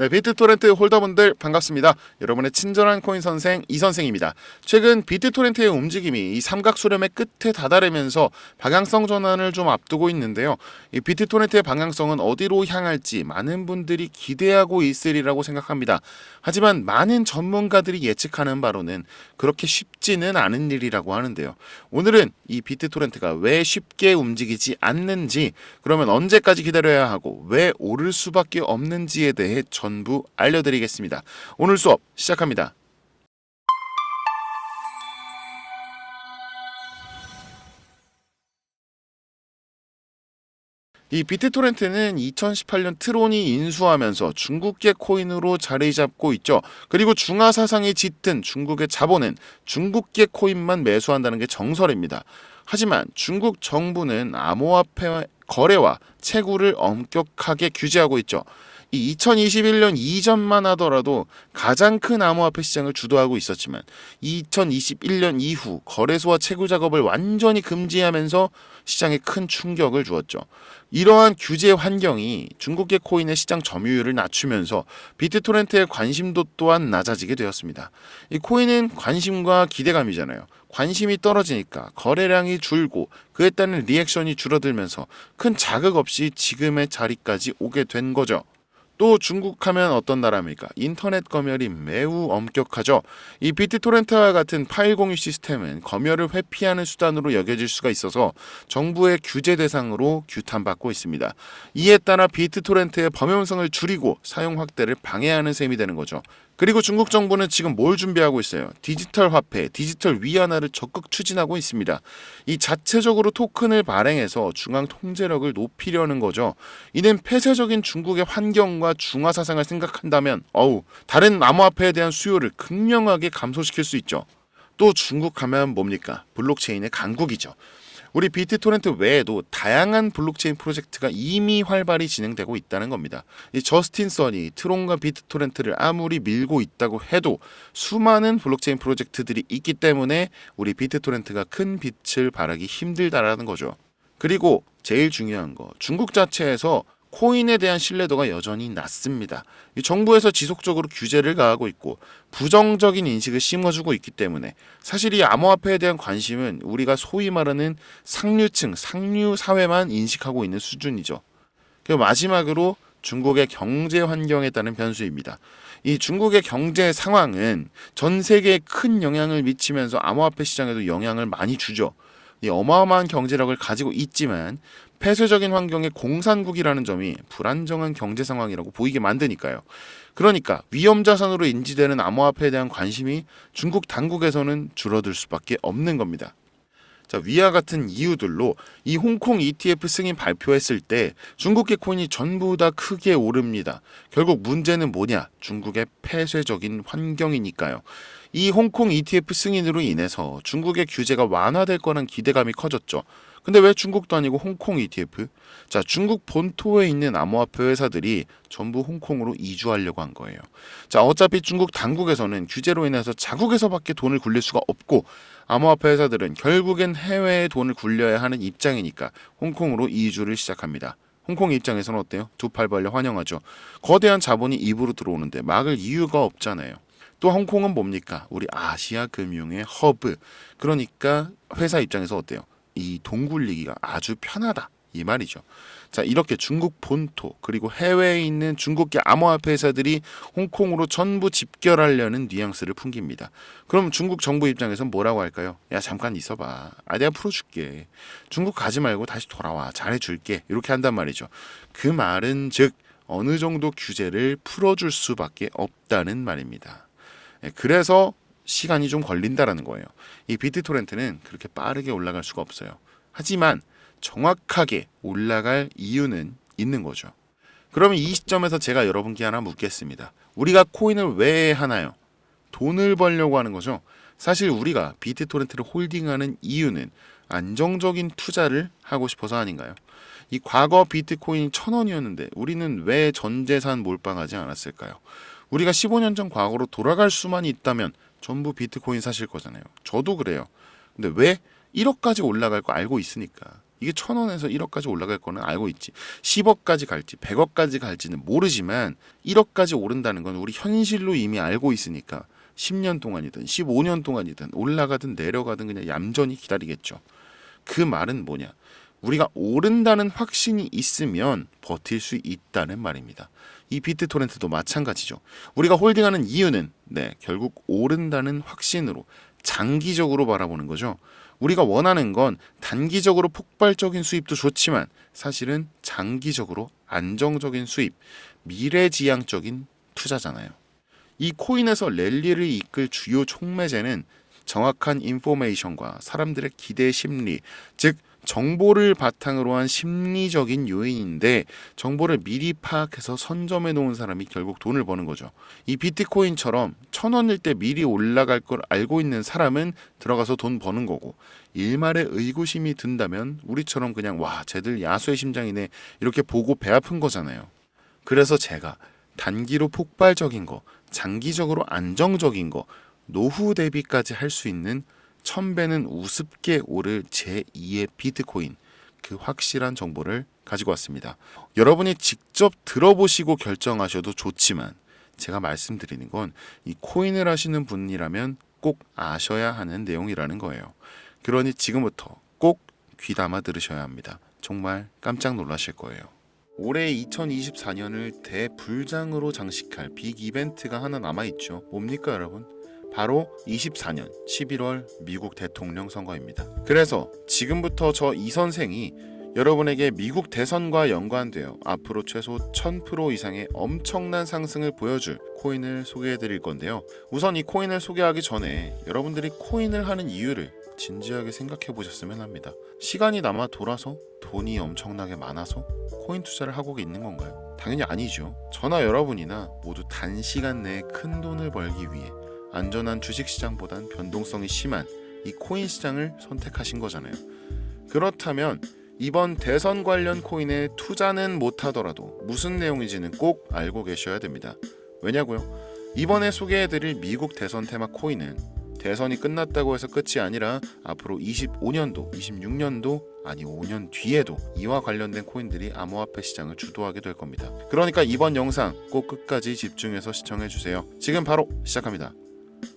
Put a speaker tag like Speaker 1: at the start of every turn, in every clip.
Speaker 1: 네, 비트토렌트 홀더분들 반갑습니다. 여러분의 친절한 코인 선생 이선생입니다. 최근 비트토렌트의 움직임이 이 삼각 수렴의 끝에 다다르면서 방향성 전환을 좀 앞두고 있는데요. 이 비트토렌트의 방향성은 어디로 향할지 많은 분들이 기대하고 있으리라고 생각합니다. 하지만 많은 전문가들이 예측하는 바로는 그렇게 쉽지는 않은 일이라고 하는데요. 오늘은 이 비트토렌트가 왜 쉽게 움직이지 않는지, 그러면 언제까지 기다려야 하고 왜 오를 수밖에 없는지에 대해 전부 알려드리겠습니다. 오늘 수업 시작합니다. 이 비트토렌트는 2018년 트론이 인수하면서 중국계 코인으로 자리 잡고 있죠. 그리고 중화 사상이 짙은 중국의 자본은 중국계 코인만 매수한다는 게 정설입니다. 하지만 중국 정부는 암호화폐 거래와 채굴을 엄격하게 규제하고 있죠. 이 2021년 이전만 하더라도 가장 큰 암호화폐 시장을 주도하고 있었지만 2021년 이후 거래소와 채굴 작업을 완전히 금지하면서 시장에 큰 충격을 주었죠. 이러한 규제 환경이 중국계 코인의 시장 점유율을 낮추면서 비트토렌트의 관심도 또한 낮아지게 되었습니다. 이 코인은 관심과 기대감이잖아요. 관심이 떨어지니까 거래량이 줄고 그에 따른 리액션이 줄어들면서 큰 자극 없이 지금의 자리까지 오게 된 거죠. 또 중국 하면 어떤 나라입니까? 인터넷 검열이 매우 엄격하죠. 이 비트토렌트와 같은 파일 공유 시스템은 검열을 회피하는 수단으로 여겨질 수가 있어서 정부의 규제 대상으로 규탄받고 있습니다. 이에 따라 비트토렌트의 범용성을 줄이고 사용 확대를 방해하는 셈이 되는 거죠. 그리고 중국 정부는 지금 뭘 준비하고 있어요? 디지털 화폐, 디지털 위안화를 적극 추진하고 있습니다. 이 자체적으로 토큰을 발행해서 중앙 통제력을 높이려는 거죠. 이는 폐쇄적인 중국의 환경과 중화 사상을 생각한다면 다른 암호화폐에 대한 수요를 극명하게 감소시킬 수 있죠. 또 중국 하면 뭡니까? 블록체인의 강국이죠. 우리 비트토렌트 외에도 다양한 블록체인 프로젝트가 이미 활발히 진행되고 있다는 겁니다. 이 저스틴 선이 트론과 비트토렌트를 아무리 밀고 있다고 해도 수많은 블록체인 프로젝트들이 있기 때문에 우리 비트토렌트가 큰 빛을 발하기 힘들다라는 거죠. 그리고 제일 중요한 거, 중국 자체에서 코인에 대한 신뢰도가 여전히 낮습니다. 이 정부에서 지속적으로 규제를 가하고 있고 부정적인 인식을 심어주고 있기 때문에 사실 이 암호화폐에 대한 관심은 우리가 소위 말하는 상류층, 상류 사회만 인식하고 있는 수준이죠. 그리고 마지막으로 중국의 경제 환경에 따른 변수입니다. 이 중국의 경제 상황은 전 세계에 큰 영향을 미치면서 암호화폐 시장에도 영향을 많이 주죠. 이 어마어마한 경제력을 가지고 있지만 폐쇄적인 환경의 공산국이라는 점이 불안정한 경제 상황이라고 보이게 만드니까요. 그러니까 위험 자산으로 인지되는 암호화폐에 대한 관심이 중국 당국에서는 줄어들 수밖에 없는 겁니다. 자, 위와 같은 이유들로 이 홍콩 ETF 승인 발표했을 때 중국계 코인이 전부 다 크게 오릅니다. 결국 문제는 뭐냐? 중국의 폐쇄적인 환경이니까요. 이 홍콩 ETF 승인으로 인해서 중국의 규제가 완화될 거란 기대감이 커졌죠. 근데 왜 중국도 아니고 홍콩 ETF? 자, 중국 본토에 있는 암호화폐 회사들이 전부 홍콩으로 이주하려고 한 거예요. 자, 어차피 중국 당국에서는 규제로 인해서 자국에서밖에 돈을 굴릴 수가 없고 암호화폐 회사들은 결국엔 해외에 돈을 굴려야 하는 입장이니까 홍콩으로 이주를 시작합니다. 홍콩 입장에서는 어때요? 두 팔 벌려 환영하죠. 거대한 자본이 입으로 들어오는데 막을 이유가 없잖아요. 또 홍콩은 뭡니까? 우리 아시아 금융의 허브. 그러니까 회사 입장에서 어때요? 이 돈 굴리기가 아주 편하다. 이 말이죠. 자, 이렇게 중국 본토 그리고 해외에 있는 중국계 암호화폐 회사들이 홍콩으로 전부 집결하려는 뉘앙스를 풍깁니다. 그럼 중국 정부 입장에선 뭐라고 할까요? 야, 잠깐 있어봐. 내가 풀어줄게. 중국 가지 말고 다시 돌아와. 잘해줄게. 이렇게 한단 말이죠. 그 말은 즉 어느 정도 규제를 풀어줄 수밖에 없다는 말입니다. 그래서 시간이 좀 걸린다라는 거예요. 이 비트토렌트는 그렇게 빠르게 올라갈 수가 없어요. 하지만 정확하게 올라갈 이유는 있는 거죠. 그러면 이 시점에서 제가 여러분께 하나 묻겠습니다. 우리가 코인을 왜 하나요? 돈을 벌려고 하는 거죠. 사실 우리가 비트토렌트를 홀딩하는 이유는 안정적인 투자를 하고 싶어서 아닌가요? 이 과거 비트코인이 1,000원이었는데 우리는 왜 전재산 몰빵하지 않았을까요? 우리가 15년 전 과거로 돌아갈 수만 있다면 전부 비트코인 사실 거잖아요. 저도 그래요. 근데 왜 1억까지 올라갈 거 알고 있으니까. 이게 1,000원에서 1억까지 올라갈 거는 알고 있지. 10억까지 갈지 100억까지 갈지는 모르지만 1억까지 오른다는 건 우리 현실로 이미 알고 있으니까 10년 동안이든 15년 동안이든 올라가든 내려가든 그냥 얌전히 기다리겠죠. 그 말은 뭐냐? 우리가 오른다는 확신이 있으면 버틸 수 있다는 말입니다. 이 비트토렌트도 마찬가지죠. 우리가 홀딩하는 이유는 결국 오른다는 확신으로 장기적으로 바라보는 거죠. 우리가 원하는 건 단기적으로 폭발적인 수입도 좋지만 사실은 장기적으로 안정적인 수입, 미래지향적인 투자잖아요. 이 코인에서 랠리를 이끌 주요 촉매제는 정확한 인포메이션과 사람들의 기대 심리, 즉 정보를 바탕으로 한 심리적인 요인인데 정보를 미리 파악해서 선점해 놓은 사람이 결국 돈을 버는 거죠. 이 비트코인처럼 1,000원일 때 미리 올라갈 걸 알고 있는 사람은 들어가서 돈 버는 거고 일말의 의구심이 든다면 우리처럼 그냥 와 쟤들 야수의 심장이네 이렇게 보고 배 아픈 거잖아요. 그래서 제가 단기로 폭발적인 거, 장기적으로 안정적인 거, 노후 대비까지 할 수 있는 1000배는 우습게 오를 제2의 비트코인, 그 확실한 정보를 가지고 왔습니다. 여러분이 직접 들어보시고 결정하셔도 좋지만 제가 말씀드리는 건 이 코인을 하시는 분이라면 꼭 아셔야 하는 내용이라는 거예요. 그러니 지금부터 꼭 귀담아 들으셔야 합니다. 정말 깜짝 놀라실 거예요. 올해 2024년을 대불장으로 장식할 빅 이벤트가 하나 남아있죠. 뭡니까 여러분? 바로 24년 11월 미국 대통령 선거입니다. 그래서 지금부터 저 이 선생이 여러분에게 미국 대선과 연관되어 앞으로 최소 1000% 이상의 엄청난 상승을 보여줄 코인을 소개해 드릴 건데요. 우선 이 코인을 소개하기 전에 여러분들이 코인을 하는 이유를 진지하게 생각해 보셨으면 합니다. 시간이 남아 돌아서 돈이 엄청나게 많아서 코인 투자를 하고 있는 건가요? 당연히 아니죠. 저나 여러분이나 모두 단시간 내에 큰 돈을 벌기 위해 안전한 주식시장보단 변동성이 심한 이 코인 시장을 선택하신 거잖아요. 그렇다면 이번 대선 관련 코인에 투자는 못하더라도 무슨 내용인지는 꼭 알고 계셔야 됩니다. 왜냐고요? 이번에 소개해드릴 미국 대선 테마 코인은 대선이 끝났다고 해서 끝이 아니라 앞으로 25년도, 26년도, 아니 5년 뒤에도 이와 관련된 코인들이 암호화폐 시장을 주도하게 될 겁니다. 그러니까 이번 영상 꼭 끝까지 집중해서 시청해주세요. 지금 바로 시작합니다.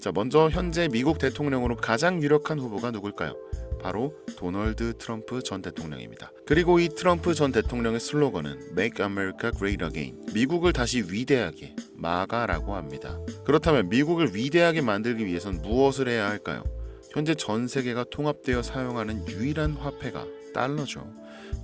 Speaker 1: 자, 먼저 현재 미국 대통령으로 가장 유력한 후보가 누굴까요? 바로 도널드 트럼프 전 대통령입니다. 그리고 이 트럼프 전 대통령의 슬로건은 Make America Great Again, 미국을 다시 위대하게, 마가라고 합니다. 그렇다면 미국을 위대하게 만들기 위해선 무엇을 해야 할까요? 현재 전 세계가 통합되어 사용하는 유일한 화폐가 달러죠.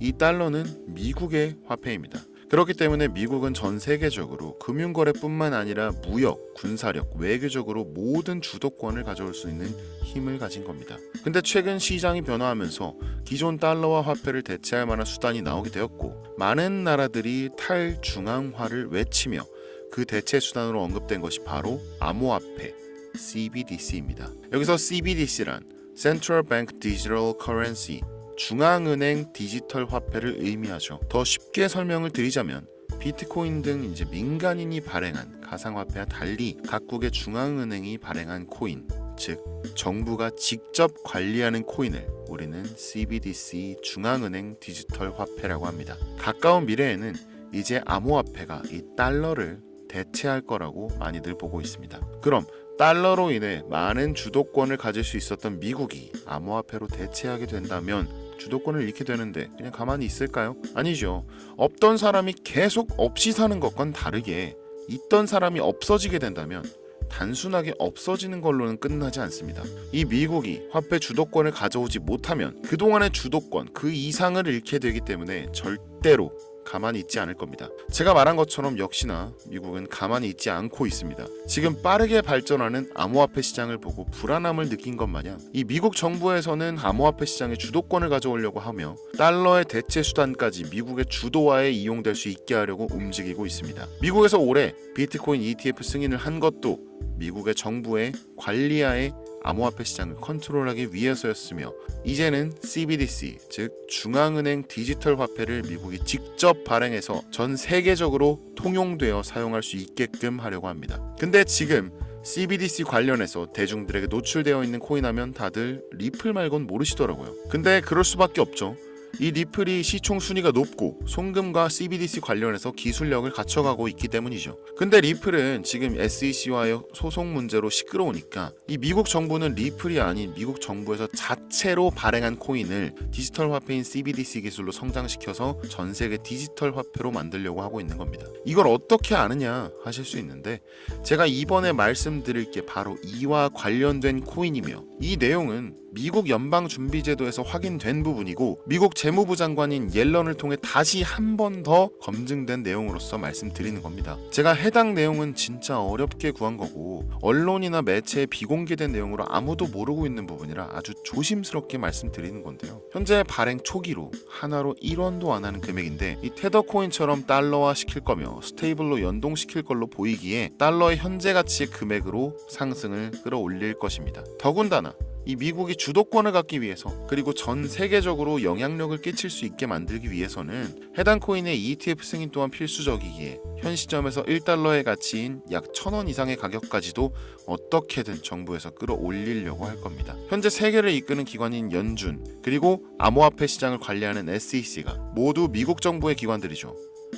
Speaker 1: 이 달러는 미국의 화폐입니다. 그렇기 때문에 미국은 전 세계적으로 금융거래뿐만 아니라 무역, 군사력, 외교적으로 모든 주도권을 가져올 수 있는 힘을 가진 겁니다. 근데 최근 시장이 변화하면서 기존 달러와 화폐를 대체할 만한 수단이 나오게 되었고 많은 나라들이 탈중앙화를 외치며 그 대체 수단으로 언급된 것이 바로 암호화폐, CBDC입니다. 여기서 CBDC란 Central Bank Digital Currency, 중앙은행 디지털 화폐를 의미하죠. 더 쉽게 설명을 드리자면 비트코인 등 이제 민간인이 발행한 가상화폐와 달리 각국의 중앙은행이 발행한 코인, 즉 정부가 직접 관리하는 코인을 우리는 CBDC 중앙은행 디지털 화폐라고 합니다. 가까운 미래에는 이제 암호화폐가 이 달러를 대체할 거라고 많이들 보고 있습니다. 그럼 달러로 인해 많은 주도권을 가질 수 있었던 미국이 암호화폐로 대체하게 된다면 주도권을 잃게 되는데 그냥 가만히 있을까요? 아니죠. 없던 사람이 계속 없이 사는 것과는 다르게 있던 사람이 없어지게 된다면 단순하게 없어지는 걸로는 끝나지 않습니다. 이 미국이 화폐 주도권을 가져오지 못하면 그동안의 주도권 그 이상을 잃게 되기 때문에 절대로 가만히 있지 않을 겁니다. 제가 말한 것처럼 역시나 미국은 가만히 있지 않고 있습니다. 지금 빠르게 발전하는 암호화폐 시장을 보고 불안함을 느낀 것 마냥 이 미국 정부에서는 암호화폐 시장의 주도권을 가져오려고 하며 달러의 대체 수단까지 미국의 주도화에 이용될 수 있게 하려고 움직이고 있습니다. 미국에서 올해 비트코인 ETF 승인을 한 것도 미국의 정부의 관리하에 암호화폐 시장을 컨트롤하기 위해서였으며 이제는 CBDC, 즉 중앙은행 디지털 화폐를 미국이 직접 발행해서 전 세계적으로 통용되어 사용할 수 있게끔 하려고 합니다. 근데 지금 CBDC 관련해서 대중들에게 노출되어 있는 코인 하면 다들 리플 말곤 모르시더라고요. 근데 그럴 수밖에 없죠. 이 리플이 시총 순위가 높고 송금과 CBDC 관련해서 기술력을 갖춰가고 있기 때문이죠. 근데 리플은 지금 SEC와의 소송 문제로 시끄러우니까 이 미국 정부는 리플이 아닌 미국 정부에서 자체로 발행한 코인을 디지털 화폐인 CBDC 기술로 성장시켜서 전 세계 디지털 화폐로 만들려고 하고 있는 겁니다. 이걸 어떻게 아느냐 하실 수 있는데 제가 이번에 말씀드릴 게 바로 이와 관련된 코인이며 이 내용은 미국 연방준비제도에서 확인된 부분이고 미국 재무부 장관인 옐런을 통해 다시 한 번 더 검증된 내용으로서 말씀드리는 겁니다. 제가 해당 내용은 진짜 어렵게 구한 거고 언론이나 매체에 비공개된 내용으로 아무도 모르고 있는 부분이라 아주 조심스럽게 말씀드리는 건데요. 현재 발행 초기로 하나로 1원도 안 하는 금액인데 이 테더 코인처럼 달러화 시킬 거며 스테이블로 연동시킬 걸로 보이기에 달러의 현재 가치의 금액으로 상승을 끌어올릴 것입니다. 더군다나 이 미국이 주도권을 갖기 위해서 그리고 전 세계적으로 영향력을 끼칠 수 있게 만들기 위해서는 해당 코인의 ETF 승인 또한 필수적이기에 현 시점에서 1달러의 가치인 약 1,000원 이상의 가격까지도 어떻게든 정부에서 끌어올리려고 할 겁니다. 현재 세계를 이끄는 기관인 연준 그리고 암호화폐 시장을 관리하는 SEC가 모두 미국 정부의 기관들이죠.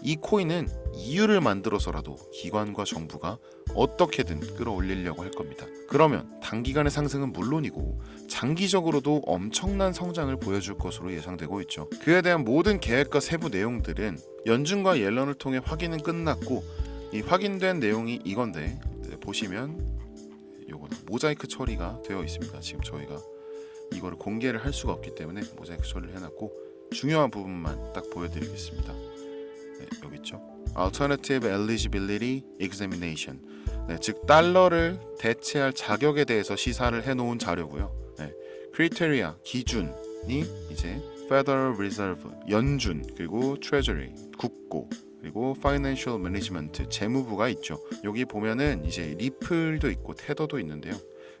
Speaker 1: 이 코인은 이유를 만들어서라도 기관과 정부가 어떻게든 끌어올리려고 할 겁니다. 그러면 단기간의 상승은 물론이고 장기적으로도 엄청난 성장을 보여줄 것으로 예상되고 있죠. 그에 대한 모든 계획과 세부 내용들은 연준과 옐런을 통해 확인은 끝났고 이 확인된 내용이 이건데 보시면 요거는 모자이크 처리가 되어 있습니다. 지금 저희가 이거를 공개를 할 수가 없기 때문에 모자이크 처리를 해놨고 중요한 부분만 딱 보여드리겠습니다. 네, 여기 있죠. Alternative Eligibility Examination. 네, 즉 달러를 대체할 자격에 대해서 시사를 해놓은 자료고요. 네, Criteria 기준이 이제 Federal Reserve 연준 그리고 Treasury 국고 그리고 Financial Management 재무부가 있죠. 여기 보면은 이제 리플도 있고 테더도 있는데요.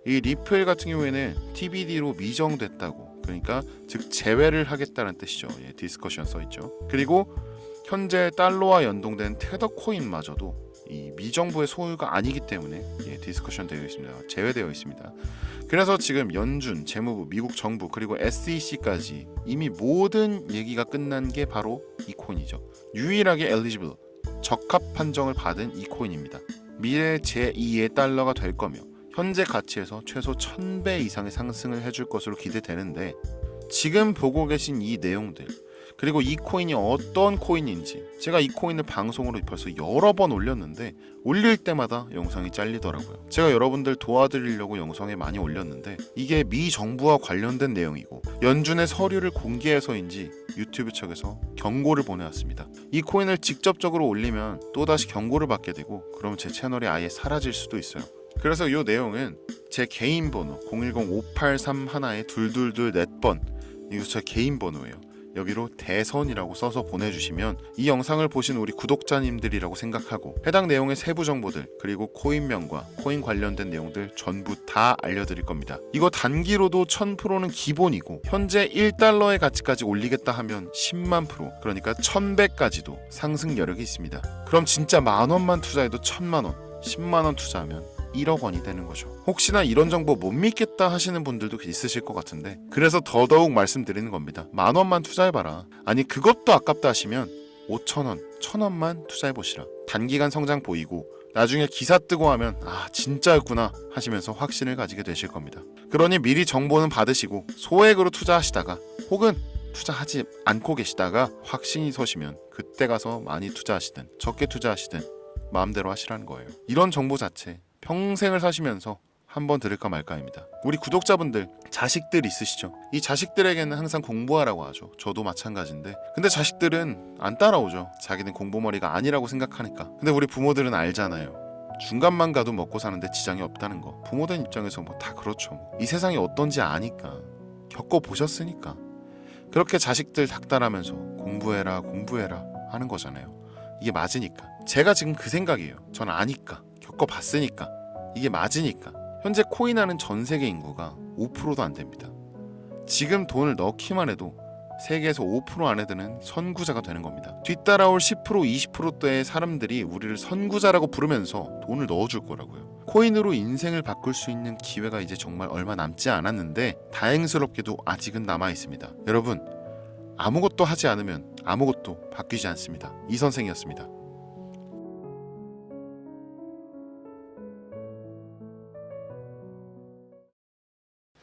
Speaker 1: 이 리플 같은 경우에는 TBD로 미정됐다고 그러니까 즉 제외를 하겠다는 뜻이죠. 예, 디스커션 써 있죠. 그리고 현재 달러와 연동된 테더 코인마저도 이 미정부의 소유가 아니기 때문에 디스커션 되어 있습니다. 제외되어 있습니다. 그래서 지금 연준, 재무부, 미국 정부 그리고 SEC까지 이미 모든 얘기가 끝난 게 바로 이 코인이죠. 유일하게 eligible, 적합 판정을 받은 이 코인입니다. 미래 제2의 달러가 될 거며 현재 가치에서 최소 1000배 이상의 상승을 해줄 것으로 기대되는데 지금 보고 계신 이 내용들 그리고 이 코인이 어떤 코인인지 제가 이 코인을 방송으로 벌써 여러 번 올렸는데 올릴 때마다 영상이 잘리더라고요. 제가 여러분들 도와드리려고 영상에 많이 올렸는데 이게 미 정부와 관련된 내용이고 연준의 서류를 공개해서인지 유튜브 측에서 경고를 보내왔습니다. 이 코인을 직접적으로 올리면 또다시 경고를 받게 되고 그럼 제 채널이 아예 사라질 수도 있어요. 그래서 이 내용은 제 개인 번호 010-583-2224번 이거 제 개인 번호예요. 여기로 대선이라고 써서 보내주시면 이 영상을 보신 우리 구독자님들이라고 생각하고 해당 내용의 세부 정보들 그리고 코인명과 코인 관련된 내용들 전부 다 알려드릴 겁니다. 이거 단기로도 1000%는 기본이고 현재 1달러의 가치까지 올리겠다 하면 10만 프로 그러니까 1000배까지도 상승 여력이 있습니다. 그럼 진짜 만원만 투자해도 1000만원 10만원 투자하면 1억 원이 되는 거죠. 혹시나 이런 정보 못 믿겠다 하시는 분들도 있으실 것 같은데 그래서 더더욱 말씀드리는 겁니다. 만원만 투자해봐라. 아니 그것도 아깝다 하시면 5천원, 1000원만 투자해보시라. 단기간 성장 보이고 나중에 기사 뜨고 하면 아 진짜였구나 하시면서 확신을 가지게 되실 겁니다. 그러니 미리 정보는 받으시고 소액으로 투자하시다가 혹은 투자하지 않고 계시다가 확신이 서시면 그때 가서 많이 투자하시든 적게 투자하시든 마음대로 하시라는 거예요. 이런 정보 자체 평생을 사시면서 한번 들을까 말까입니다. 우리 구독자분들 자식들 있으시죠? 이 자식들에게는 항상 공부하라고 하죠. 저도 마찬가지인데 근데 자식들은 안 따라오죠. 자기는 공부머리가 아니라고 생각하니까. 근데 우리 부모들은 알잖아요. 중간만 가도 먹고 사는데 지장이 없다는 거. 부모들 입장에서 뭐 다 그렇죠. 이 세상이 어떤지 아니까 겪어보셨으니까 그렇게 자식들 닥달하면서 공부해라 하는 거잖아요. 이게 맞으니까. 제가 지금 그 생각이에요. 전 아니까 겪어봤으니까 이게 맞으니까. 현재 코인하는 전 세계 인구가 5%도 안 됩니다. 지금 돈을 넣기만 해도 세계에서 5% 안에 드는 선구자가 되는 겁니다. 뒤따라올 10%, 20%대의 사람들이 우리를 선구자라고 부르면서 돈을 넣어줄 거라고요. 코인으로 인생을 바꿀 수 있는 기회가 이제 정말 얼마 남지 않았는데 다행스럽게도 아직은 남아 있습니다. 여러분 아무것도 하지 않으면 아무것도 바뀌지 않습니다. 이 선생이었습니다.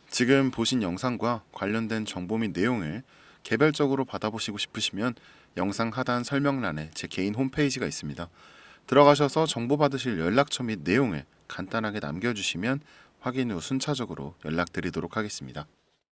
Speaker 1: 지금 보신 영상과 관련된 정보 및 내용을 개별적으로 받아보시고 싶으시면 영상 하단 설명란에 제 개인 홈페이지가 있습니다. 들어가셔서 정보 받으실 연락처 및 내용을 간단하게 남겨주시면 확인 후 순차적으로 연락드리도록 하겠습니다.